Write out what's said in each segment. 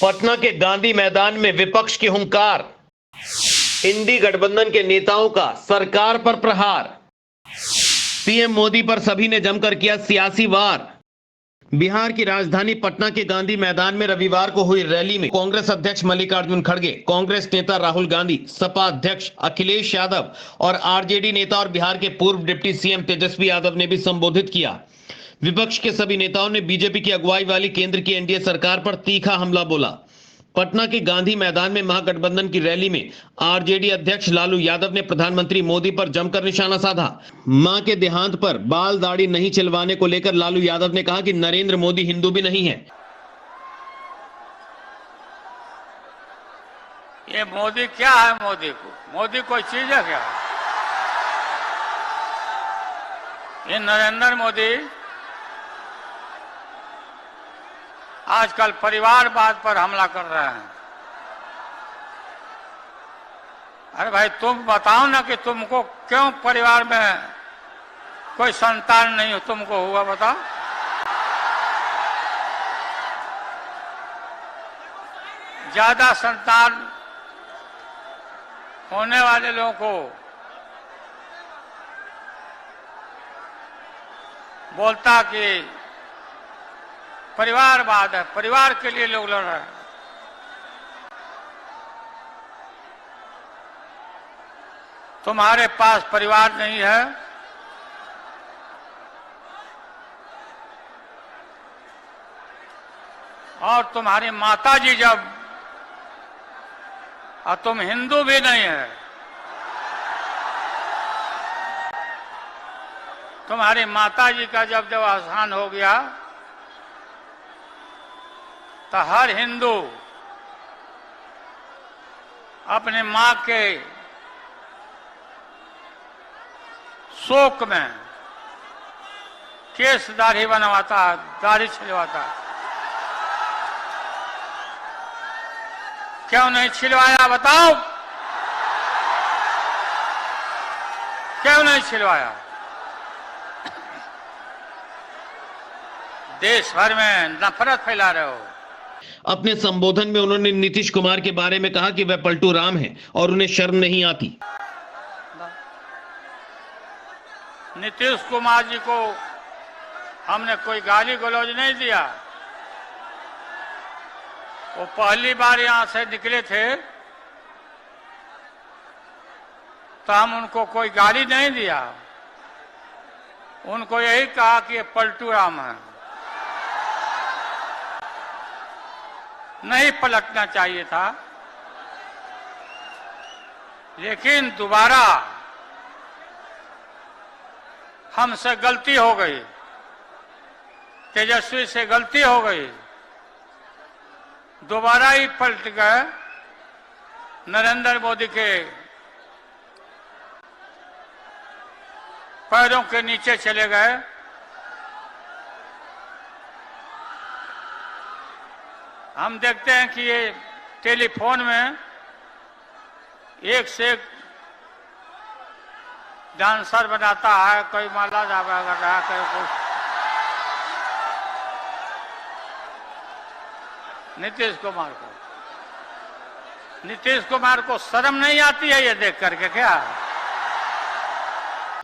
पटना के गांधी मैदान में विपक्ष की हुंकार, इंडी गठबंधन के नेताओं का सरकार पर प्रहार, पीएम मोदी पर सभी ने जमकर किया सियासी वार। बिहार की राजधानी पटना के गांधी मैदान में रविवार को हुई रैली में कांग्रेस अध्यक्ष मल्लिकार्जुन खड़गे, कांग्रेस नेता राहुल गांधी, सपा अध्यक्ष अखिलेश यादव और आरजेडी नेता और बिहार के पूर्व डिप्टी सीएम तेजस्वी यादव ने भी संबोधित किया। विपक्ष के सभी नेताओं ने बीजेपी की अगुवाई वाली केंद्र की एनडीए सरकार पर तीखा हमला बोला। पटना के गांधी मैदान में महागठबंधन की रैली में आरजेडी अध्यक्ष लालू यादव ने प्रधानमंत्री मोदी पर जमकर निशाना साधा। मां के देहांत पर बाल दाढ़ी नहीं छिलवाने को लेकर लालू यादव ने कहा कि नरेंद्र मोदी हिंदू भी नहीं है। ये मोदी क्या है? मोदी कोई चीज है क्या? ये नरेंद्र मोदी आजकल परिवारवाद पर हमला कर रहे हैं। अरे भाई तुम बताओ ना कि तुमको क्यों परिवार में कोई संतान नहीं तुमको हुआ, बताओ। ज्यादा संतान होने वाले लोगों को बोलता कि परिवारवाद है, परिवार के लिए लोग लड़ रहे हैं। तुम्हारे पास परिवार नहीं है, और तुम्हारी माताजी जब, और तुम हिंदू भी नहीं है, तुम्हारी माताजी का जब देहांत हो गया तो हर हिंदू अपने मां के शोक में केस दाढ़ी बनवाता, दाढ़ी छिलवाता। क्यों नहीं छिलवाया बताओ? क्यों नहीं छिलवाया? देश भर में नफरत फैला रहे हो। अपने संबोधन में उन्होंने नीतीश कुमार के बारे में कहा कि वह पलटू राम हैं और उन्हें शर्म नहीं आती। नीतीश कुमार जी को हमने कोई गाली गलौज नहीं दिया। वो पहली बार यहां से निकले थे तो हम उनको कोई गाली नहीं दिया, उनको यही कहा कि ये पलटू राम है। नहीं पलटना चाहिए था, लेकिन दोबारा हमसे गलती हो गई, तेजस्वी से गलती हो गई। दोबारा ही पलट गए, नरेंद्र मोदी के पैरों के नीचे चले गए। हम देखते हैं कि ये टेलीफोन में एक से एक डांसर बनाता है, कोई माला जागा कर रहा है, कोई कुछ। नीतीश कुमार को शर्म नहीं आती है ये देख करके क्या?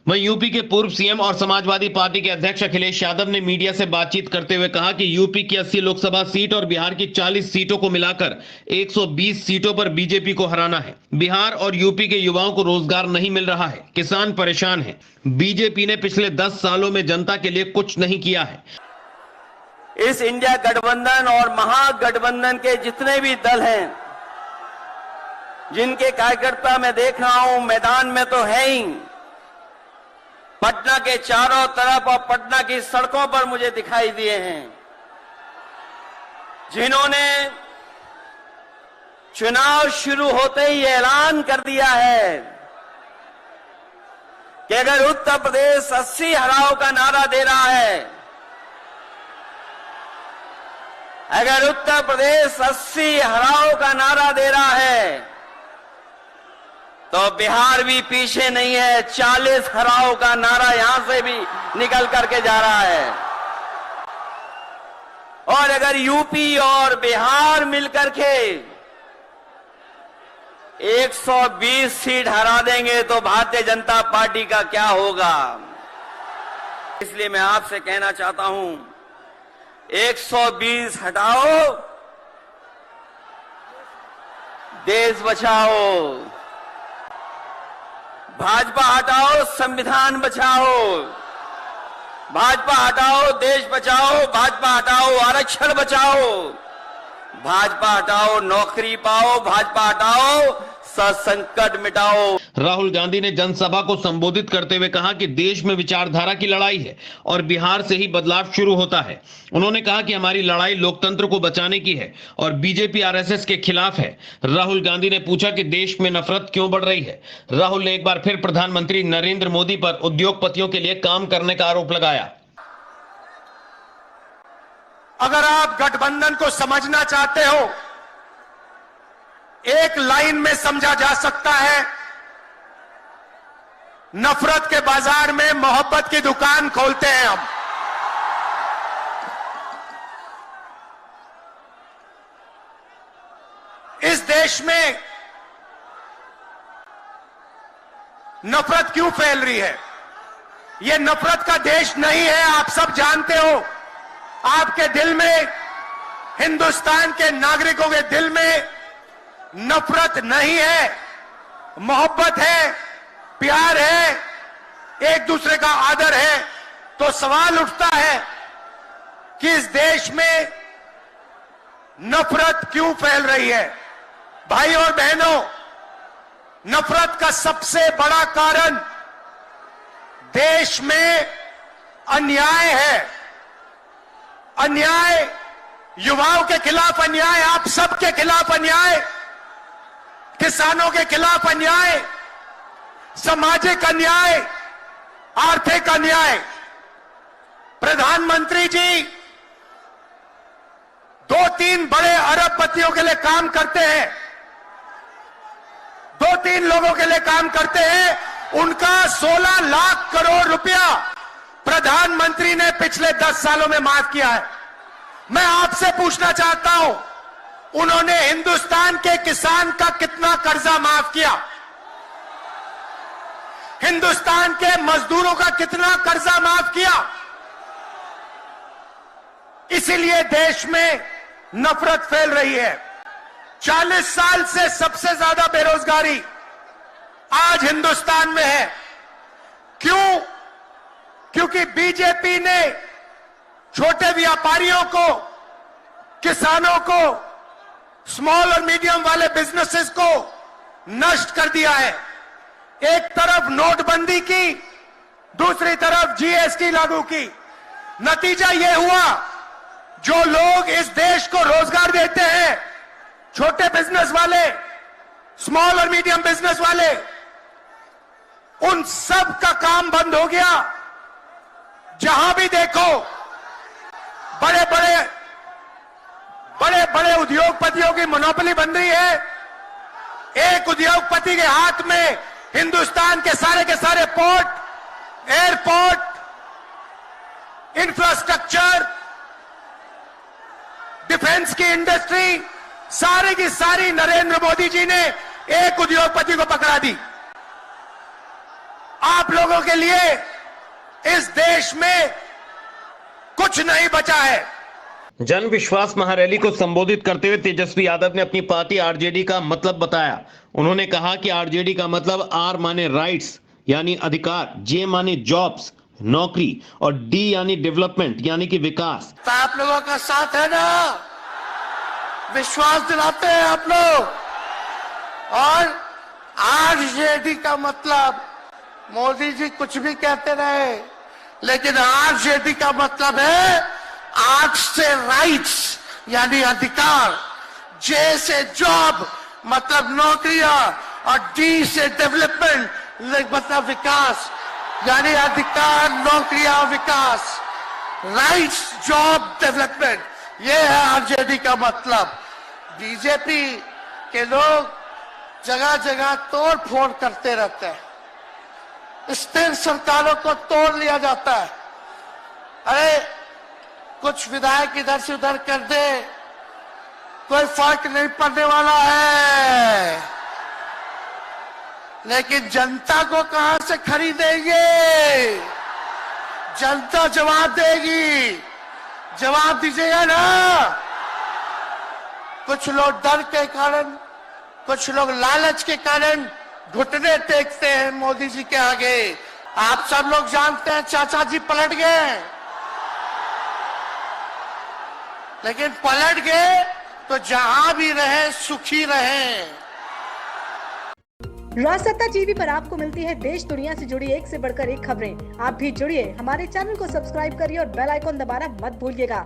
वहीं यूपी के पूर्व सीएम और समाजवादी पार्टी के अध्यक्ष अखिलेश यादव ने मीडिया से बातचीत करते हुए कहा कि यूपी की 80 लोकसभा सीट और बिहार की 40 सीटों को मिलाकर 120 सीटों पर बीजेपी को हराना है। बिहार और यूपी के युवाओं को रोजगार नहीं मिल रहा है, किसान परेशान हैं। बीजेपी ने पिछले 10 सालों में जनता के लिए कुछ नहीं किया है। इस इंडिया गठबंधन और महागठबंधन के जितने भी दल हैं, जिनके कार्यकर्ता मैं देख रहा हूं मैदान में तो है ही, पटना के चारों तरफ और पटना की सड़कों पर मुझे दिखाई दिए हैं, जिन्होंने चुनाव शुरू होते ही ऐलान कर दिया है कि अगर उत्तर प्रदेश 80 हराओ का नारा दे रहा है, अगर उत्तर प्रदेश 80 हराओ का नारा दे रहा है तो बिहार भी पीछे नहीं है। 40 हराओ का नारा यहां से भी निकल करके जा रहा है। और अगर यूपी और बिहार मिलकर के 120 सीट हरा देंगे तो भारतीय जनता पार्टी का क्या होगा। इसलिए मैं आपसे कहना चाहता हूं, 120 हटाओ, देश बचाओ। भाजपा हटाओ, संविधान बचाओ। भाजपा हटाओ, देश बचाओ। भाजपा हटाओ, आरक्षण बचाओ। भाजपा हटाओ, नौकरी पाओ। भाजपा हटाओ, संकट मिटाओ। राहुल गांधी ने जनसभा को संबोधित करते हुए कहा कि देश में विचारधारा की लड़ाई है और बिहार से ही बदलाव शुरू होता है। उन्होंने कहा कि हमारी लड़ाई लोकतंत्र को बचाने की है और बीजेपी आरएसएस के खिलाफ है। राहुल गांधी ने पूछा कि देश में नफरत क्यों बढ़ रही है। राहुल ने एक बार फिर प्रधानमंत्री नरेंद्र मोदी पर उद्योगपतियों के लिए काम करने का आरोप लगाया। अगर आप गठबंधन को समझना चाहते हो, एक लाइन में समझा जा सकता है, नफरत के बाजार में मोहब्बत की दुकान खोलते हैं हम। इस देश में नफरत क्यों फैल रही है? यह नफरत का देश नहीं है, आप सब जानते हो। आपके दिल में, हिंदुस्तान के नागरिकों के दिल में नफरत नहीं है, मोहब्बत है, प्यार है, एक दूसरे का आदर है। तो सवाल उठता है कि इस देश में नफरत क्यों फैल रही है? भाई और बहनों, नफरत का सबसे बड़ा कारण देश में अन्याय है। अन्याय, युवाओं के खिलाफ अन्याय, आप सबके खिलाफ अन्याय, किसानों के खिलाफ अन्याय, सामाजिक अन्याय, आर्थिक अन्याय। प्रधानमंत्री जी 2-3 बड़े अरबपतियों के लिए काम करते हैं, 2-3 लोगों के लिए काम करते हैं। उनका 16 लाख करोड़ रुपया प्रधानमंत्री ने पिछले 10 सालों में माफ किया है। मैं आपसे पूछना चाहता हूं, उन्होंने हिंदुस्तान के किसान का कितना कर्जा माफ किया? हिंदुस्तान के मजदूरों का कितना कर्जा माफ किया? इसीलिए देश में नफरत फैल रही है। 40 साल से सबसे ज्यादा बेरोजगारी आज हिंदुस्तान में है। क्यों? क्योंकि बीजेपी ने छोटे व्यापारियों को, किसानों को, स्मॉल और मीडियम वाले बिजनेसेस को नष्ट कर दिया है। एक तरफ नोटबंदी की, दूसरी तरफ जीएसटी लागू की। नतीजा यह हुआ, जो लोग इस देश को रोजगार देते हैं, छोटे बिजनेस वाले, स्मॉल और मीडियम बिजनेस वाले, उन सब का काम बंद हो गया। जहां भी देखो बड़े बड़े उद्योगपतियों की मोनोपोली बन रही है। एक उद्योगपति के हाथ में हिंदुस्तान के सारे पोर्ट, एयरपोर्ट, इंफ्रास्ट्रक्चर, डिफेंस की इंडस्ट्री, सारी की सारी नरेंद्र मोदी जी ने एक उद्योगपति को पकड़ा दी। आप लोगों के लिए इस देश में कुछ नहीं बचा है। जन विश्वास महारैली को संबोधित करते हुए तेजस्वी यादव ने अपनी पार्टी आरजेडी का मतलब बताया। उन्होंने कहा कि आरजेडी का मतलब आर माने राइट्स यानी अधिकार, जे माने जॉब्स नौकरी और डी यानी डेवलपमेंट यानी कि विकास। तो आप लोगों का साथ है ना? विश्वास दिलाते हैं आप लोग। और आरजेडी का मतलब, मोदी जी कुछ भी कहते रहे, लेकिन आरजेडी का मतलब है आर से राइट्स यानी अधिकार, जे से जॉब मतलब नौकरियां, और डी से डेवलपमेंट मतलब विकास यानी अधिकार, नौकरियां, विकास। राइट्स, जॉब, डेवलपमेंट, ये है आरजेडी का मतलब। बीजेपी के लोग जगह जगह तोड़ फोड़ करते रहते हैं। स्थिर सरकारों को तोड़ लिया जाता है। अरे कुछ विधायक इधर से उधर कर दे, कोई फर्क नहीं पड़ने वाला है। लेकिन जनता को कहां से खरीदेंगे? जनता जवाब देगी, जवाब दीजिएगा ना। कुछ लोग डर के कारण, कुछ लोग लालच के कारण घुटने टेकते हैं मोदी जी के आगे। आप सब लोग जानते हैं चाचा जी पलट गए, लेकिन पलट गए तो जहां भी रहे सुखी रहे। राजसत्ता टीवी पर आपको मिलती है देश दुनिया से जुड़ी एक से बढ़कर एक खबरें। आप भी जुड़िए, हमारे चैनल को सब्सक्राइब करिए और बेल आइकॉन दबाना मत भूलिएगा